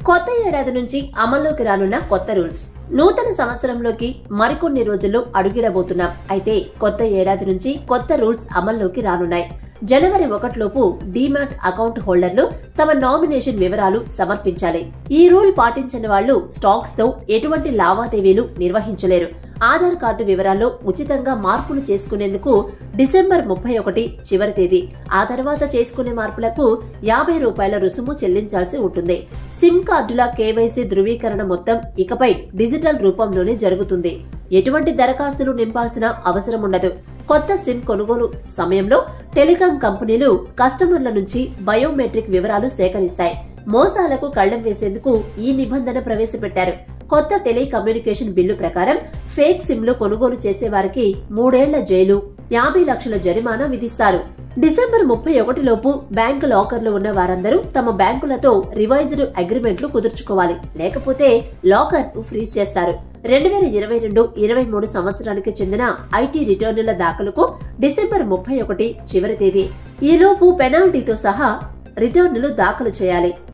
కొత్త ఏడాది నుంచి అమల్లోకి రానున్న కొత్త రూల్స్. నూతన సంవత్సరంలోకి మరికొన్ని రోజుల్లో అడుగిడబోతున్నాం. అయితే కొత్త ఏడాది నుంచి కొత్త రూల్స్ అమల్లోకి రానున్నాయి. జనవరి 1 లోపు డీమ్యాట్ అకౌంట్ హోల్డర్లు తమ నామినేషన్ వివరాలు సమర్పించాలి. ఈ రూల్ పాటించని వాళ్లు స్టాక్స్ తో ఎటువంటి లావాదేవీలు నిర్వహించలేరు. ఆధార్ కార్డు వివరాల్లో ఉచితంగా మార్పులు చేసుకునేందుకు డిసెంబర్ 31 చివరి తేదీ. ఆ తర్వాత చేసుకునే మార్పులకు ₹50 రుసుము చెల్లించాల్సి ఉంటుంది. సిమ్ కార్డుల కేవైసీ ధృవీకరణ మొత్తం ఇకపై డిజిటల్ రూపంలోనే జరుగుతుంది. ఎటువంటి దరఖాస్తులు నింపాల్సిన అవసరం ఉండదు. కొత్త సిమ్ కొనుగోలు సమయంలో టెలికాం కంపెనీలు కస్టమర్ల నుంచి బయోమెట్రిక్ వివరాలు సేకరిస్తాయి. మోసాలకు కళ్లెం వేసేందుకు ఈ నిబంధన ప్రవేశపెట్టారు. కొత్త టెలికమ్యూనికేషన్ బిల్లు ప్రకారం ఫేక్ సిమ్లు కొనుగోలు చేసే వారికి 3 ఏళ్ల జైలు, 50 లక్షల జరిమానా విధిస్తారు. డిసెంబర్ 31 లోపు బ్యాంకు లాకర్లు ఉన్న వారందరూ తమ బ్యాంకులతో రివైజ్డ్ అగ్రిమెంట్లు కుదుర్చుకోవాలి. లేకపోతే లాకర్ ఫ్రీజ్ చేస్తారు. 2022-23 సంవత్సరానికి చెందిన ఐటీ రిటర్నుల దాఖలుకు డిసెంబర్ 31 చివరి తేదీ. ఈలోపు పెనాల్టీతో సహా రిటర్నులు దాఖలు చేయాలి.